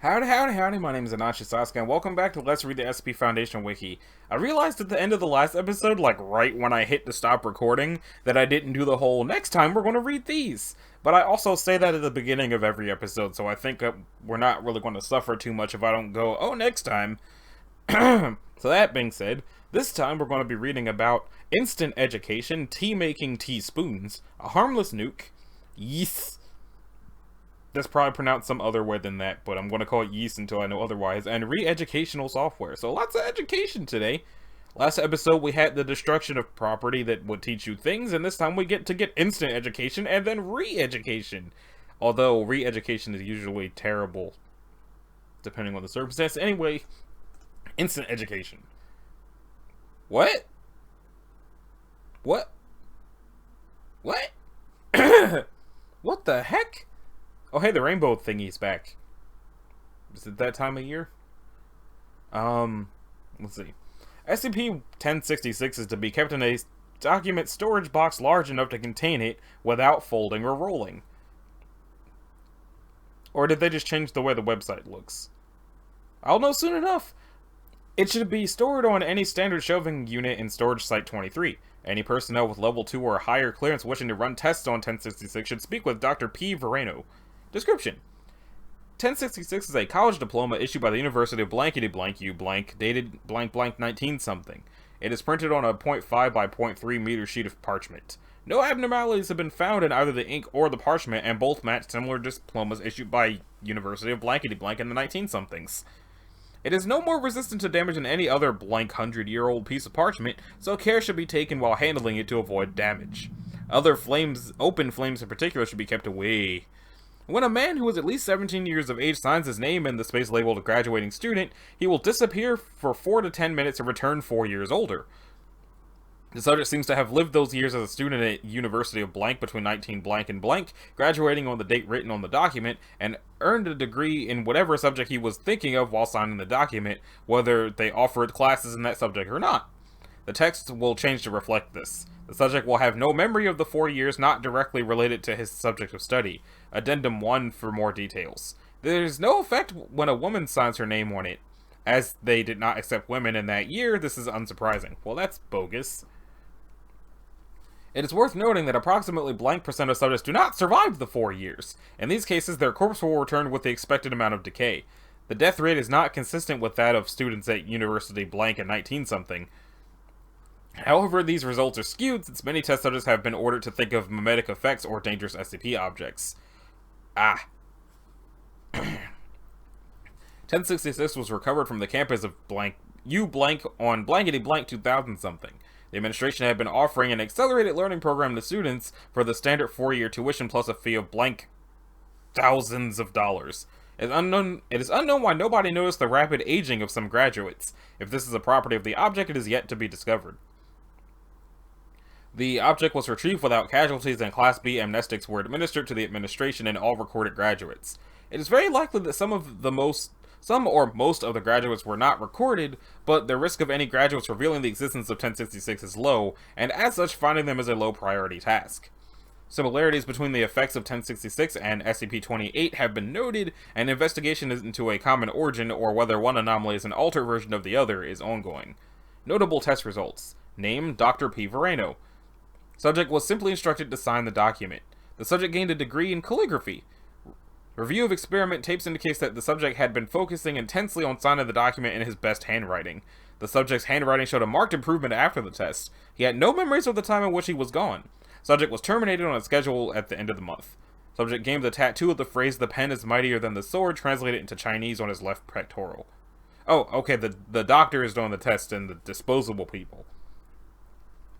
Howdy, howdy, howdy, my name is Anachi Sasuke, and welcome back to Let's Read the SCP Foundation Wiki. I realized at the end of the last episode, like right when I hit to stop recording, that I didn't do the whole, next time we're going to read these. But I also say that at the beginning of every episode, so I think we're not really going to suffer too much if I don't go, oh, next time. So that being said, this time we're going to be reading about instant education, tea-making teaspoons, a harmless nuke, yeast. That's probably pronounced some other way than that, but I'm going to call it yeast until I know otherwise, and re-educational software. So lots of education today. Last episode we had the destruction of property that would teach you things, and this time we get instant education and then re-education. Although re-education is usually terrible, depending on the circumstance. Anyway, instant education. What? What? What? What the heck? Oh, hey, the rainbow thingy's back. Is it that time of year? Let's see. SCP-1066 is to be kept in a document storage box large enough to contain it without folding or rolling. Or did they just change the way the website looks? I'll know soon enough. It should be stored on any standard shelving unit in Storage Site 23. Any personnel with level 2 or higher clearance wishing to run tests on 1066 should speak with Dr. P. Verano. Description: 1066 is a college diploma issued by the University of blankety blank U blank, dated blank blank 19 something. It is printed on a 0.5 by 0.3 meter sheet of parchment. No abnormalities have been found in either the ink or the parchment, and both match similar diplomas issued by University of blankety blank in the 19 somethings. It is no more resistant to damage than any other blank 100-year-old piece of parchment, so care should be taken while handling it to avoid damage. Other flames, open flames in particular, should be kept away. When a man who is at least 17 years of age signs his name in the space labeled graduating student, he will disappear for 4 to 10 minutes and return 4 years older. The subject seems to have lived those years as a student at University of blank between 19 blank and blank, graduating on the date written on the document, and earned a degree in whatever subject he was thinking of while signing the document, whether they offered classes in that subject or not. The text will change to reflect this. The subject will have no memory of the 4 years not directly related to his subject of study. Addendum 1 for more details. There is no effect when a woman signs her name on it. As they did not accept women in that year, this is unsurprising. Well, that's bogus. It is worth noting that approximately blank percent of subjects do not survive the 4 years. In these cases, their corpse will return with the expected amount of decay. The death rate is not consistent with that of students at University blank and 19 something. However, these results are skewed since many test subjects have been ordered to think of mimetic effects or dangerous SCP objects. 1066 was recovered from the campus of blank U blank on blankety blank 2000 something. The administration had been offering an accelerated learning program to students for the standard 4-year tuition plus a fee of blank thousands of dollars. It is unknown why nobody noticed the rapid aging of some graduates. If this is a property of the object, it is yet to be discovered. The object was retrieved without casualties, and Class B amnestics were administered to the administration and all recorded graduates. It is very likely that some or most of the graduates were not recorded, but the risk of any graduates revealing the existence of 1066 is low, and as such, finding them is a low priority task. Similarities between the effects of 1066 and SCP-28 have been noted, and investigation into a common origin or whether one anomaly is an altered version of the other is ongoing. Notable test results. Name: Dr. P. Verano. Subject was simply instructed to sign the document. The subject gained a degree in calligraphy. Review of experiment tapes indicates that the subject had been focusing intensely on signing the document in his best handwriting. The subject's handwriting showed a marked improvement after the test. He had no memories of the time in which he was gone. Subject was terminated on a schedule at the end of the month. Subject gained the tattoo of the phrase "the pen is mightier than the sword" translated into Chinese on his left pectoral. Oh, okay, the doctor is doing the test and the disposable people.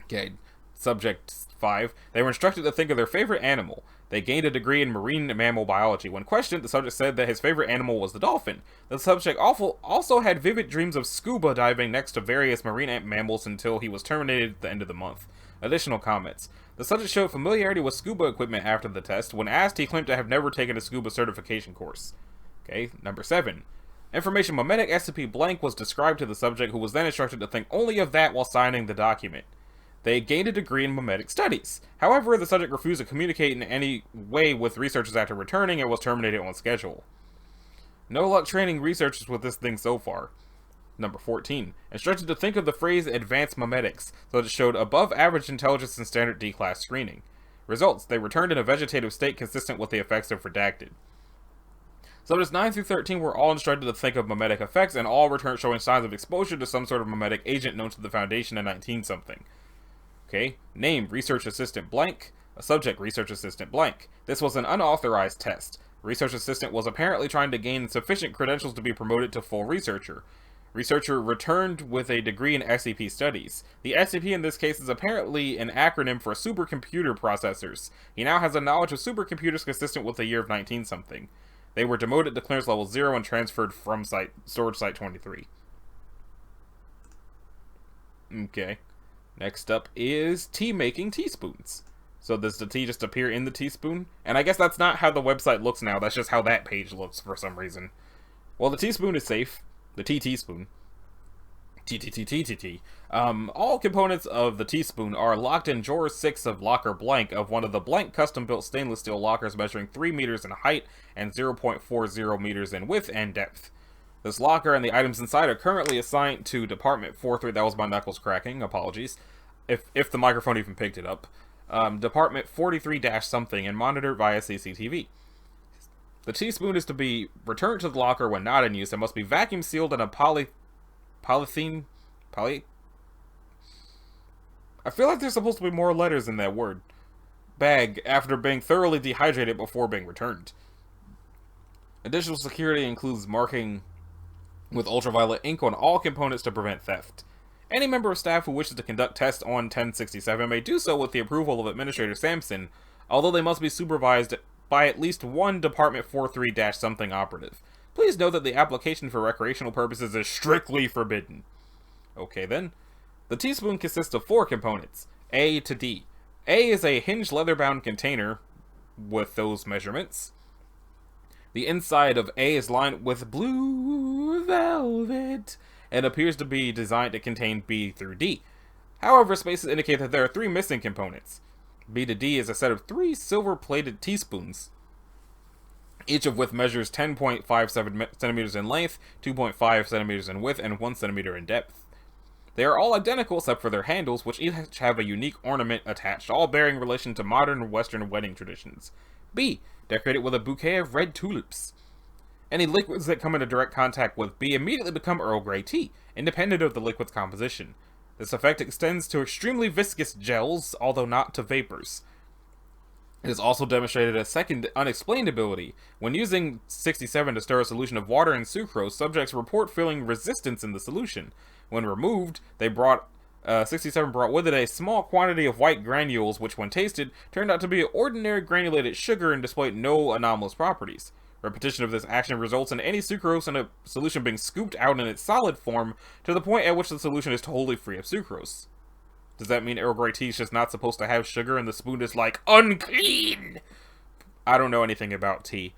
Okay. Subject 5. They were instructed to think of their favorite animal. They gained a degree in marine mammal biology. When questioned, the subject said that his favorite animal was the dolphin. The subject also had vivid dreams of scuba diving next to various marine mammals until he was terminated at the end of the month. Additional comments. The subject showed familiarity with scuba equipment after the test. When asked, he claimed to have never taken a scuba certification course. Okay, number 7. Information mimetic SCP blank was described to the subject, who was then instructed to think only of that while signing the document. They gained a degree in mimetic studies. However, the subject refused to communicate in any way with researchers after returning and was terminated on schedule. No luck training researchers with this thing so far. Number 14. Instructed to think of the phrase advanced memetics, so that it showed above average intelligence in standard D-class screening. Results: they returned in a vegetative state consistent with the effects of redacted. Subjects 9 through 13 were all instructed to think of memetic effects, and all returned showing signs of exposure to some sort of memetic agent known to the Foundation in 19-something. Okay, name, research assistant blank, a subject, research assistant blank. This was an unauthorized test. Research assistant was apparently trying to gain sufficient credentials to be promoted to full researcher. Researcher returned with a degree in SCP studies. The SCP in this case is apparently an acronym for supercomputer processors. He now has a knowledge of supercomputers consistent with the year of 19-something. They were demoted to clearance level 0 and transferred from storage site 23. Okay. Next up is tea making teaspoons. So does the tea just appear in the teaspoon? And I guess that's not how the website looks now, that's just how that page looks for some reason. Well, the teaspoon is safe. The teaspoon. All components of the teaspoon are locked in drawer 6 of locker blank of one of the blank custom-built stainless steel lockers measuring 3 meters in height and 0.40 meters in width and depth. This locker and the items inside are currently assigned to Department 43. That was my knuckles cracking. Apologies. If the microphone even picked it up. Department 43-something and monitored via CCTV. The teaspoon is to be returned to the locker when not in use and must be vacuum sealed in a polythene. I feel like there's supposed to be more letters in that word. Bag after being thoroughly dehydrated before being returned. Additional security includes marking with ultraviolet ink on all components to prevent theft. Any member of staff who wishes to conduct tests on 1067 may do so with the approval of Administrator Sampson, although they must be supervised by at least one Department 43-something operative. Please note that the application for recreational purposes is strictly forbidden. Okay then. The teaspoon consists of 4 components, A to D. A is a hinged leather-bound container with those measurements. The inside of A is lined with blue velvet and appears to be designed to contain B through D. However, spaces indicate that there are 3 missing components. B to D is a set of 3 silver-plated teaspoons, each of which measures 10.57 centimeters in length, 2.5 centimeters in width, and 1 centimeter in depth. They are all identical except for their handles, which each have a unique ornament attached, all bearing relation to modern Western wedding traditions. B, decorated with a bouquet of red tulips. Any liquids that come into direct contact with B immediately become Earl Grey tea, independent of the liquid's composition. This effect extends to extremely viscous gels, although not to vapors. It has also demonstrated a second unexplained ability. When using 67 to stir a solution of water and sucrose, subjects report feeling resistance in the solution. When removed, 67 brought with it a small quantity of white granules, which when tasted, turned out to be ordinary granulated sugar and displayed no anomalous properties. Repetition of this action results in any sucrose in a solution being scooped out in its solid form to the point at which the solution is totally free of sucrose. Does that mean Earl Grey tea is just not supposed to have sugar and the spoon is like, unclean? I don't know anything about tea.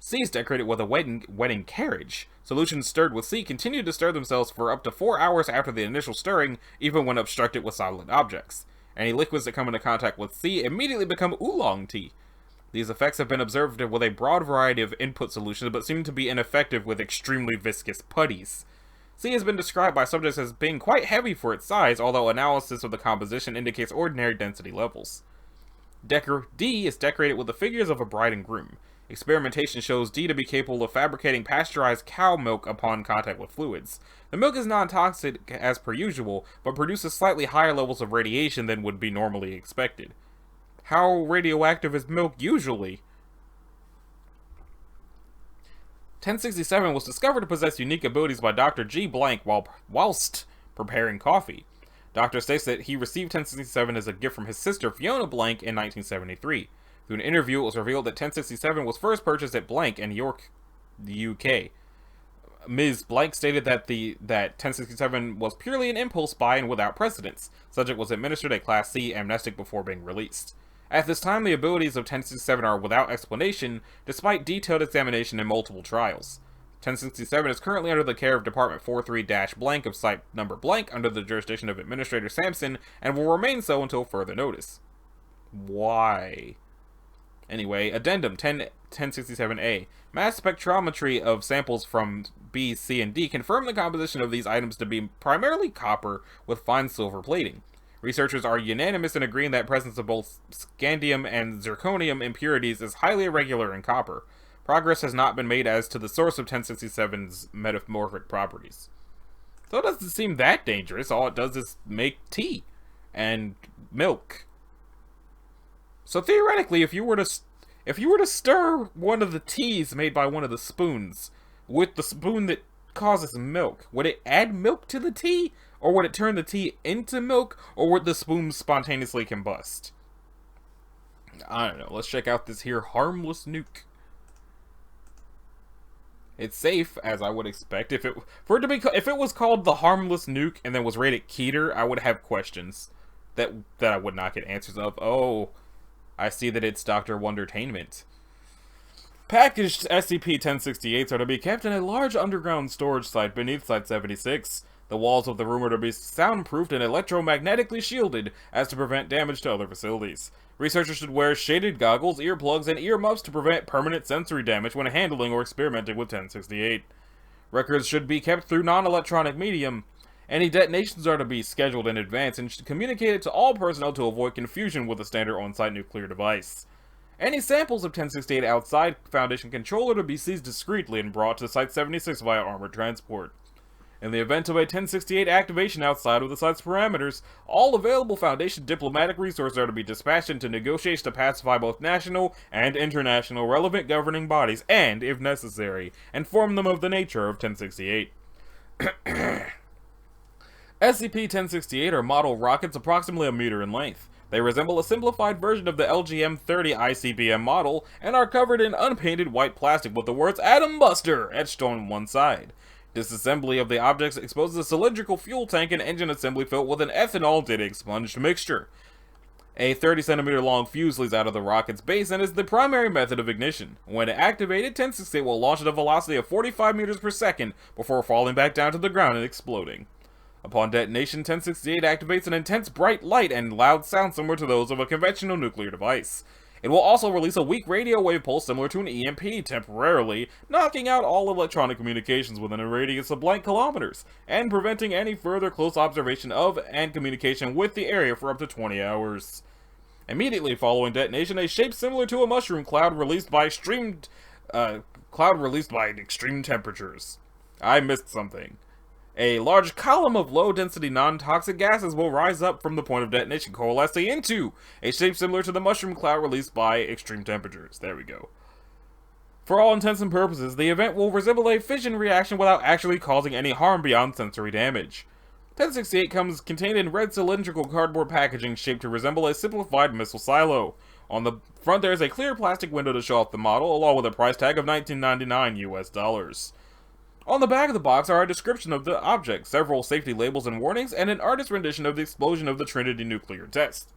C is decorated with a wedding carriage. Solutions stirred with C continue to stir themselves for up to 4 hours after the initial stirring, even when obstructed with solid objects. Any liquids that come into contact with C immediately become oolong tea. These effects have been observed with a broad variety of input solutions, but seem to be ineffective with extremely viscous putties. C has been described by subjects as being quite heavy for its size, although analysis of the composition indicates ordinary density levels. D is decorated with the figures of a bride and groom. Experimentation shows D to be capable of fabricating pasteurized cow milk upon contact with fluids. The milk is non-toxic as per usual, but produces slightly higher levels of radiation than would be normally expected. How radioactive is milk usually? 1067 was discovered to possess unique abilities by Dr. G. Blank whilst preparing coffee. Doctor states that he received 1067 as a gift from his sister Fiona Blank in 1973. Through an interview, it was revealed that 1067 was first purchased at Blank in York, the UK. Ms. Blank stated that 1067 was purely an impulse buy and without precedence. Subject was administered a Class C amnestic before being released. At this time, the abilities of 1067 are without explanation, despite detailed examination and multiple trials. 1067 is currently under the care of Department 43-blank of Site Number Blank under the jurisdiction of Administrator Sampson, and will remain so until further notice. Why? Anyway, Addendum 1067A. Mass spectrometry of samples from B, C, and D confirm the composition of these items to be primarily copper with fine silver plating. Researchers are unanimous in agreeing that presence of both scandium and zirconium impurities is highly irregular in copper. Progress has not been made as to the source of 1067's metamorphic properties. So it doesn't seem that dangerous. All it does is make tea and milk. So theoretically, if you were to stir one of the teas made by one of the spoons with the spoon that causes milk, would it add milk to the tea, or would it turn the tea into milk, or would the spoon spontaneously combust? I don't know. Let's check out this here harmless nuke. It's safe, as I would expect. If it was called the harmless nuke and then was rated keter, I would have questions that I would not get answers of. Oh, I see that it's Dr. Wondertainment. Packaged SCP-1068s are to be kept in a large underground storage site beneath Site-76. The walls of the room are to be soundproofed and electromagnetically shielded as to prevent damage to other facilities. Researchers should wear shaded goggles, earplugs, and earmuffs to prevent permanent sensory damage when handling or experimenting with 1068. Records should be kept through non-electronic medium. Any detonations are to be scheduled in advance and should communicate it to all personnel to avoid confusion with a standard on-site nuclear device. Any samples of 1068 outside Foundation control are to be seized discreetly and brought to Site-76 via armored transport. In the event of a 1068 activation outside of the site's parameters, all available Foundation diplomatic resources are to be dispatched into negotiations to pacify both national and international relevant governing bodies and, if necessary, inform them of the nature of 1068. SCP-1068 are model rockets approximately a meter in length. They resemble a simplified version of the LGM-30 ICBM model and are covered in unpainted white plastic with the words Atom Buster etched on one side. Disassembly of the objects exposes a cylindrical fuel tank and engine assembly filled with an ethanol-dated expunged mixture. A 30cm long fuse leads out of the rocket's base and is the primary method of ignition. When activated, 1068 will launch at a velocity of 45 meters per second before falling back down to the ground and exploding. Upon detonation, 1068 activates an intense bright light and loud sound similar to those of a conventional nuclear device. It will also release a weak radio wave pulse similar to an EMP, temporarily knocking out all electronic communications within a radius of blank kilometers, and preventing any further close observation of and communication with the area for up to 20 hours. Immediately following detonation, a shape similar to a mushroom cloud released by extreme temperatures. I missed something. A large column of low-density non-toxic gases will rise up from the point of detonation, coalescing into a shape similar to the mushroom cloud released by extreme temperatures. There we go. For all intents and purposes, the event will resemble a fission reaction without actually causing any harm beyond sensory damage. 1068 comes contained in red cylindrical cardboard packaging shaped to resemble a simplified missile silo. On the front there is a clear plastic window to show off the model, along with a price tag of $19.99 US. On the back of the box are a description of the object, several safety labels and warnings, and an artist's rendition of the explosion of the Trinity nuclear test.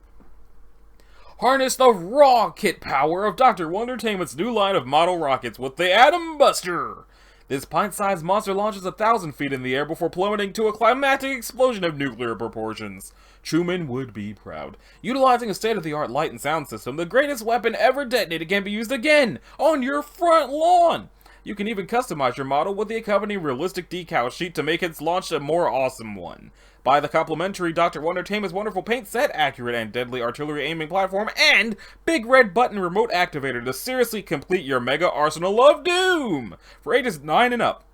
Harness the raw kit power of Dr. Wondertainment's new line of model rockets with the Atom Buster! This pint-sized monster launches 1,000 feet in the air before plummeting to a climactic explosion of nuclear proportions. Truman would be proud. Utilizing a state-of-the-art light and sound system, the greatest weapon ever detonated can be used again on your front lawn! You can even customize your model with the accompanying realistic decal sheet to make its launch a more awesome one. Buy the complimentary Dr. Wondertainment's wonderful paint set, accurate and deadly artillery aiming platform, and big red button remote activator to seriously complete your mega arsenal of doom! For ages 9 and up.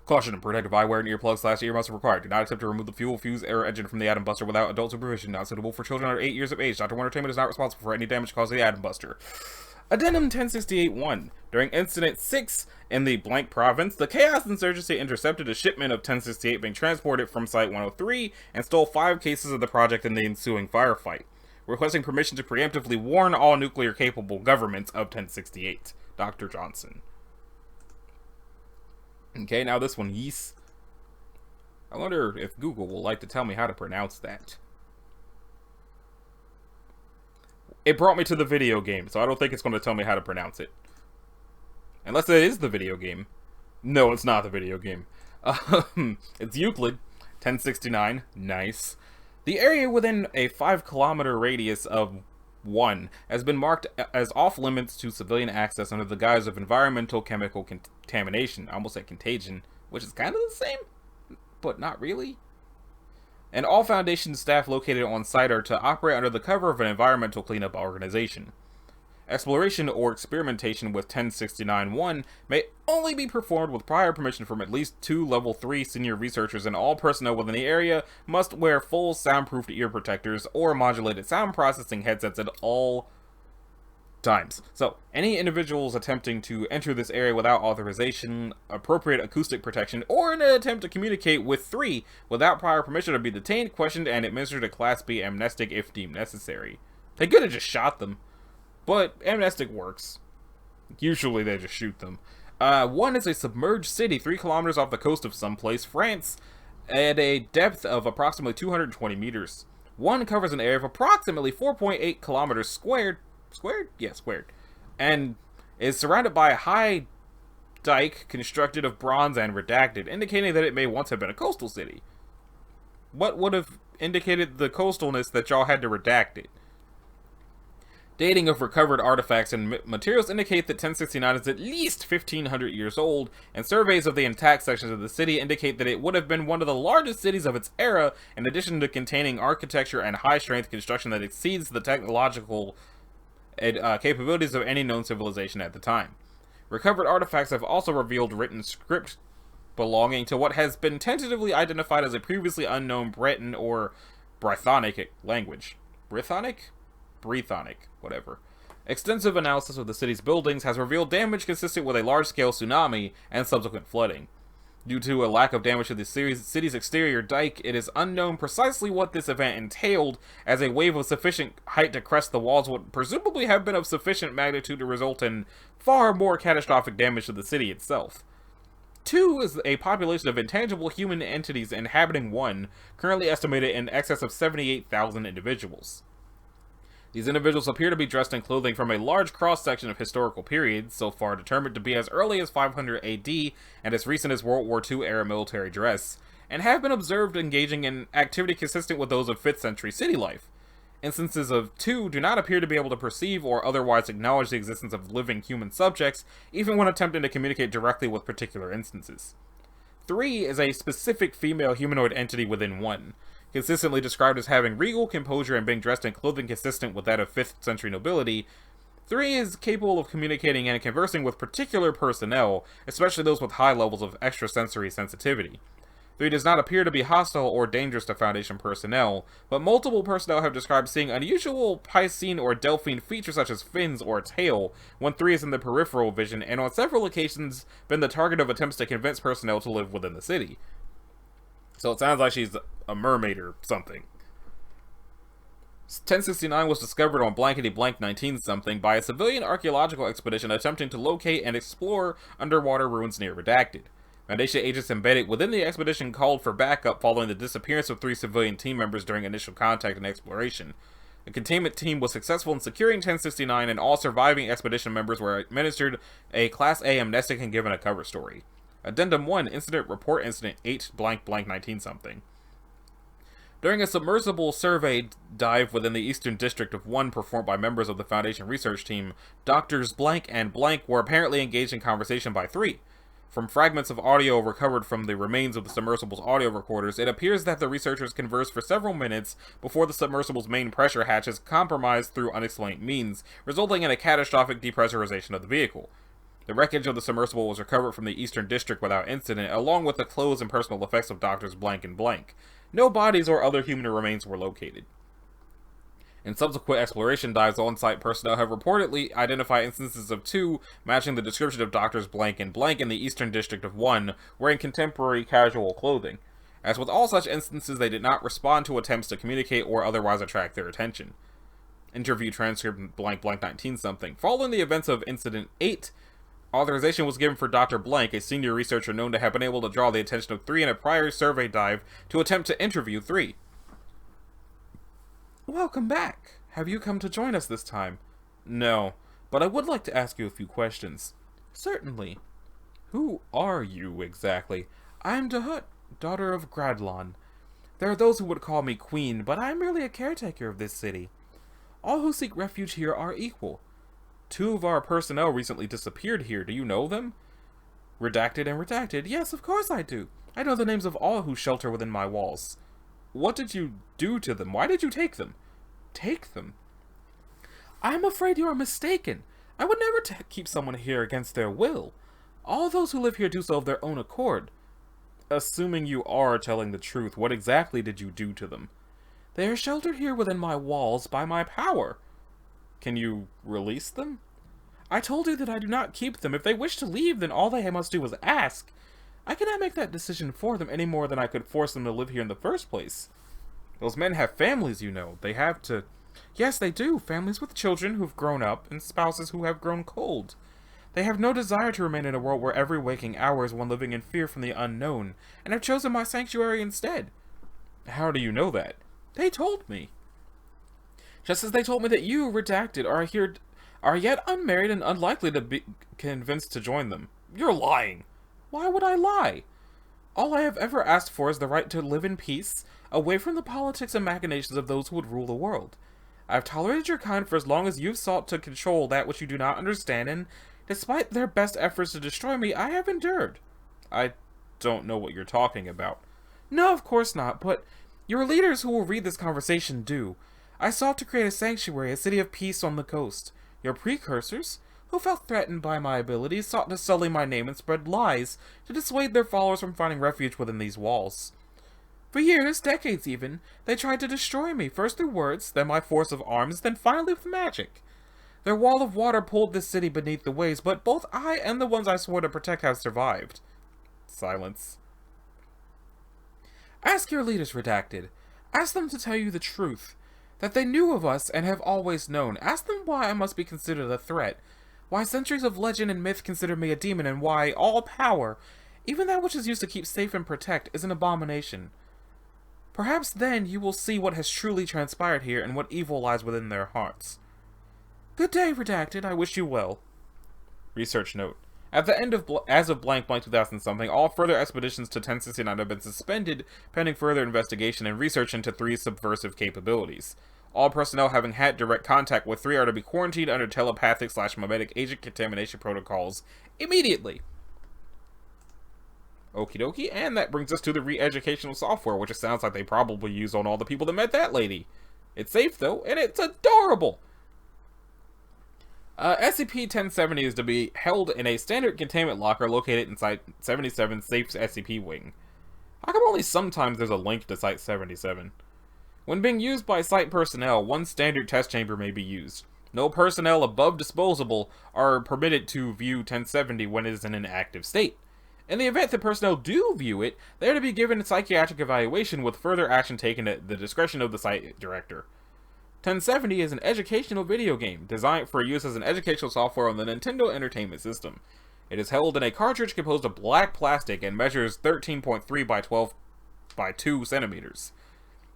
Caution and protective eyewear and earplugs/earmuffs are required. Do not attempt to remove the fuel, fuse, air engine from the Atom Buster without adult supervision. Not suitable for children under 8 years of age. Dr. Wondertainment is not responsible for any damage caused to the Atom Buster. Addendum 1068-1. During Incident 6 in the blank province, the Chaos Insurgency intercepted a shipment of 1068 being transported from Site 103 and stole 5 cases of the project in the ensuing firefight, requesting permission to preemptively warn all nuclear-capable governments of 1068. Dr. Johnson. Okay, now this one, yeast. I wonder if Google will like to tell me how to pronounce that. It brought me to the video game, so I don't think it's going to tell me how to pronounce it. Unless it is the video game. No, it's not the video game. It's Euclid, 1069. Nice. The area within a 5-kilometer radius of 1 has been marked as off limits to civilian access under the guise of environmental chemical contamination. I almost said contagion, which is kind of the same, but not really. And all Foundation staff located on site are to operate under the cover of an environmental cleanup organization. Exploration or experimentation with 1069-1 may only be performed with prior permission from at least 2 level 3 senior researchers, and all personnel within the area must wear full soundproofed ear protectors or modulated sound processing headsets at all times. So, any individuals attempting to enter this area without authorization, appropriate acoustic protection, or in an attempt to communicate with 3 without prior permission are be detained, questioned, and administered a Class B amnestic if deemed necessary. They could have just shot them, but amnestic works. Usually they just shoot them. 1 is a submerged city 3 kilometers off the coast of someplace, France, at a depth of approximately 220 meters. 1 covers an area of approximately 4.8 kilometers squared, yeah, squared, and is surrounded by a high dike constructed of bronze and redacted, indicating that it may once have been a coastal city. What would have indicated the coastalness that y'all had to redact it? Dating of recovered artifacts and materials indicate that 1069 is at least 1,500 years old, and surveys of the intact sections of the city indicate that it would have been one of the largest cities of its era, in addition to containing architecture and high-strength construction that exceeds the technological capabilities of any known civilization at the time. Recovered artifacts have also revealed written script belonging to what has been tentatively identified as a previously unknown Breton or Brythonic language. Brythonic, whatever. Extensive analysis of the city's buildings has revealed damage consistent with a large-scale tsunami and subsequent flooding. Due to a lack of damage to the city's exterior dike, it is unknown precisely what this event entailed, as a wave of sufficient height to crest the walls would presumably have been of sufficient magnitude to result in far more catastrophic damage to the city itself. 2 is a population of intangible human entities inhabiting 1, currently estimated in excess of 78,000 individuals. These individuals appear to be dressed in clothing from a large cross-section of historical periods, so far determined to be as early as 500 AD and as recent as World War II-era military dress, and have been observed engaging in activity consistent with those of 5th century city life. Instances of 2 do not appear to be able to perceive or otherwise acknowledge the existence of living human subjects, even when attempting to communicate directly with particular instances. 3 is a specific female humanoid entity within 1. Consistently described as having regal composure and being dressed in clothing consistent with that of 5th century nobility, 3 is capable of communicating and conversing with particular personnel, especially those with high levels of extrasensory sensitivity. 3 does not appear to be hostile or dangerous to Foundation personnel, but multiple personnel have described seeing unusual Piscine or Delphine features such as fins or tail when 3 is in the peripheral vision, and on several occasions been the target of attempts to convince personnel to live within the city. So it sounds like she's a mermaid or something. 1069 was discovered on blankety-blank 19-something by a civilian archaeological expedition attempting to locate and explore underwater ruins near Redacted. Foundation agents embedded within the expedition called for backup following the disappearance of 3 civilian team members during initial contact and exploration. The containment team was successful in securing 1069, and all surviving expedition members were administered a Class A amnestic and given a cover story. Addendum 1, Incident Report Incident 8-19-something. During a submersible survey dive within the Eastern District of 1 performed by members of the Foundation research team, Doctors Blank and Blank were apparently engaged in conversation by 3. From fragments of audio recovered from the remains of the submersible's audio recorders, it appears that the researchers conversed for several minutes before the submersible's main pressure hatch is compromised through unexplained means, resulting in a catastrophic depressurization of the vehicle. The wreckage of the submersible was recovered from the Eastern District without incident, along with the clothes and personal effects of Doctors Blank and Blank. No bodies or other human remains were located. In subsequent exploration dives, on-site personnel have reportedly identified instances of 2 matching the description of Doctors Blank and Blank in the Eastern District of 1, wearing contemporary casual clothing. As with all such instances, they did not respond to attempts to communicate or otherwise attract their attention. Interview transcript blank 19-something. Following the events of Incident 8, authorization was given for Dr. Blank, a senior researcher known to have been able to draw the attention of 3 in a prior survey dive, to attempt to interview 3. Welcome back. Have you come to join us this time? No, but I would like to ask you a few questions. Certainly. Who are you, exactly? I'm Dahut, daughter of Gradlon. There are those who would call me Queen, but I'm merely a caretaker of this city. All who seek refuge here are equal. 2 of our personnel recently disappeared here. Do you know them? Redacted and redacted. Yes, of course I do. I know the names of all who shelter within my walls. What did you do to them? Why did you take them? Take them? I am afraid you are mistaken. I would never keep someone here against their will. All those who live here do so of their own accord. Assuming you are telling the truth, what exactly did you do to them? They are sheltered here within my walls by my power. Can you release them? I told you that I do not keep them. If they wish to leave, then all they must do is ask. I cannot make that decision for them any more than I could force them to live here in the first place. Those men have families, you know. They have to... Yes, they do. Families with children who've grown up and spouses who have grown cold. They have no desire to remain in a world where every waking hour is one living in fear from the unknown, and have chosen my sanctuary instead. How do you know that? They told me. Just as they told me that you, redacted, are yet unmarried and unlikely to be convinced to join them. You're lying. Why would I lie? All I have ever asked for is the right to live in peace, away from the politics and machinations of those who would rule the world. I have tolerated your kind for as long as you've sought to control that which you do not understand, and despite their best efforts to destroy me, I have endured. I don't know what you're talking about. No, of course not, but your leaders who will read this conversation do. I sought to create a sanctuary, a city of peace on the coast. Your precursors, who felt threatened by my abilities, sought to sully my name and spread lies to dissuade their followers from finding refuge within these walls. For years, decades even, they tried to destroy me, first through words, then by force of arms, then finally with magic. Their wall of water pulled this city beneath the waves, but both I and the ones I swore to protect have survived. Silence. Ask your leaders, redacted. Ask them to tell you the truth. That they knew of us and have always known. Ask them why I must be considered a threat. Why centuries of legend and myth consider me a demon, and why all power, even that which is used to keep safe and protect, is an abomination. Perhaps then you will see what has truly transpired here and what evil lies within their hearts. Good day, redacted. I wish you well. Research note. At the end of as of blank 2000-something, all further expeditions to 1069 have been suspended pending further investigation and research into 3 subversive capabilities. All personnel having had direct contact with 3 are to be quarantined under telepathic/mimetic agent contamination protocols immediately. Okie dokie, and that brings us to the re-educational software, which it sounds like they probably use on all the people that met that lady. It's safe though, and it's adorable! SCP-1070 is to be held in a standard containment locker located in Site-77 Safe's SCP wing. How come only sometimes there's a link to Site-77? When being used by Site personnel, one standard test chamber may be used. No personnel above disposable are permitted to view 1070 when it is in an active state. In the event that personnel do view it, they are to be given a psychiatric evaluation with further action taken at the discretion of the Site director. 1070 is an educational video game, designed for use as an educational software on the Nintendo Entertainment System. It is held in a cartridge composed of black plastic and measures 13.3 by 12 by 2 centimeters.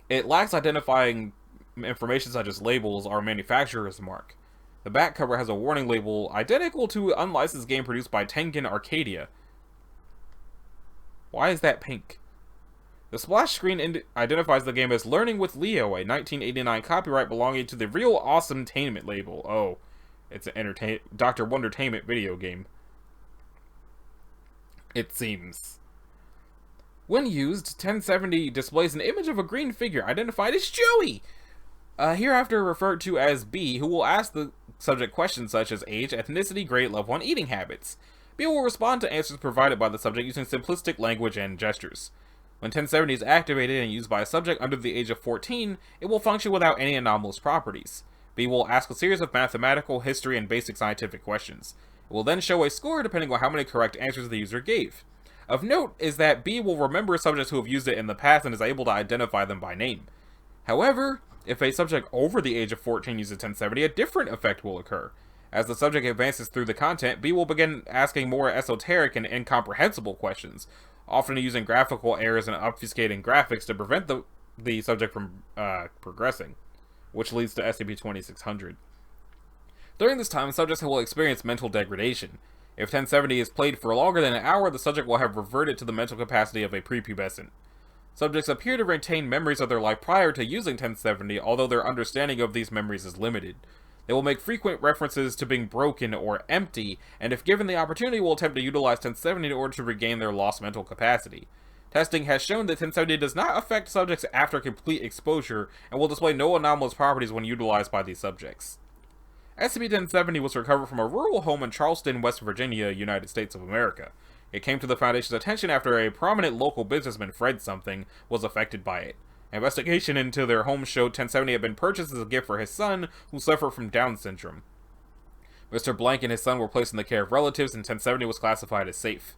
It lacks identifying information such as labels or manufacturer's mark. The back cover has a warning label identical to an unlicensed game produced by Tengen Arcadia. Why is that pink? The splash screen identifies the game as Learning with Leo, a 1989 copyright belonging to the Real Awesome-tainment label. Oh, it's an Dr. Wondertainment video game. It seems. When used, 1070 displays an image of a green figure identified as Joey, hereafter referred to as B, who will ask the subject questions such as age, ethnicity, grade, level, and eating habits. B will respond to answers provided by the subject using simplistic language and gestures. When 1070 is activated and used by a subject under the age of 14, it will function without any anomalous properties. B will ask a series of mathematical, history, and basic scientific questions. It will then show a score depending on how many correct answers the user gave. Of note is that B will remember subjects who have used it in the past and is able to identify them by name. However, if a subject over the age of 14 uses 1070, a different effect will occur. As the subject advances through the content, B will begin asking more esoteric and incomprehensible questions, often using graphical errors and obfuscating graphics to prevent the subject from progressing, which leads to SCP-2600. During this time, subjects will experience mental degradation. If 1070 is played for longer than an hour, the subject will have reverted to the mental capacity of a prepubescent. Subjects appear to retain memories of their life prior to using 1070, although their understanding of these memories is limited. They will make frequent references to being broken or empty, and if given the opportunity will attempt to utilize 1070 in order to regain their lost mental capacity. Testing has shown that 1070 does not affect subjects after complete exposure, and will display no anomalous properties when utilized by these subjects. SCP-1070 was recovered from a rural home in Charleston, West Virginia, United States of America. It came to the Foundation's attention after a prominent local businessman, Fred Something, was affected by it. Investigation into their home showed 1070 had been purchased as a gift for his son, who suffered from Down syndrome. Mr. Blank and his son were placed in the care of relatives, and 1070 was classified as safe.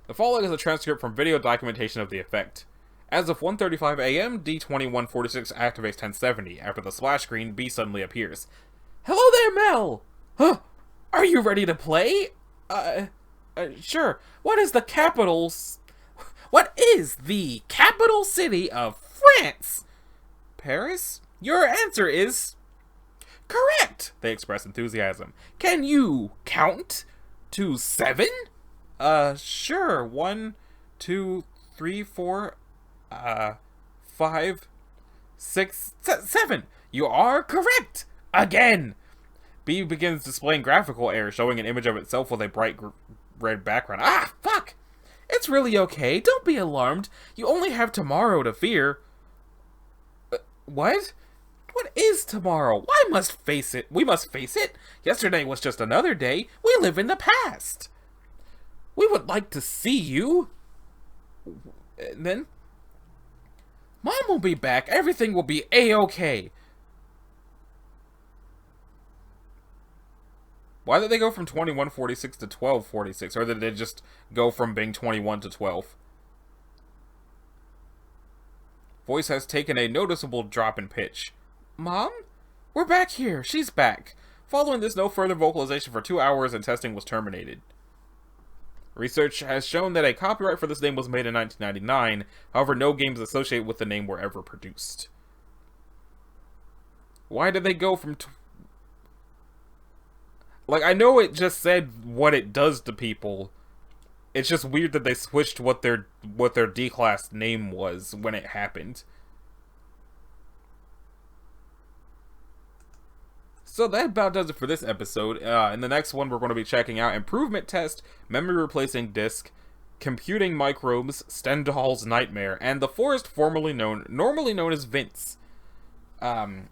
The following is a transcript from video documentation of the effect. As of 1:35 a.m., D-2146 activates 1070. After the splash screen, B suddenly appears. Hello there, Mel! Huh? Are you ready to play? Sure. What is the capital city of France? Paris? Your answer is correct! They express enthusiasm. Can you count to 7? Sure. 1, 2, 3, 4, 5, 6, 7. You are correct! Again! B begins displaying graphical error, showing an image of itself with a bright red background. Ah, fuck! It's really okay. Don't be alarmed. You only have tomorrow to fear. What? What is tomorrow? We must face it. Yesterday was just another day. We live in the past. We would like to see you. And then, Mom will be back. Everything will be A-okay. Why did they go from 2146 to 1246? Or did they just go from being 21 to 12? Voice has taken a noticeable drop in pitch. Mom? We're back here. She's back. Following this, no further vocalization for 2 hours and testing was terminated. Research has shown that a copyright for this name was made in 1999. However, no games associated with the name were ever produced. Why did they go from... Like, I know it just said what it does to people. It's just weird that they switched what their D-class name was when it happened. So that about does it for this episode. In the next one, we're going to be checking out Improvement Test, Memory Replacing Disk, Computing Microbes, Stendhal's Nightmare, and the Forest normally known as Vince.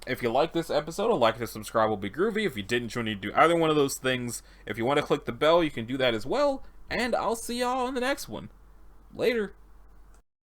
If you like this episode, a like and subscribe will be groovy. If you didn't, you need to do either one of those things. If you want to click the bell, you can do that as well. And I'll see y'all in the next one. Later.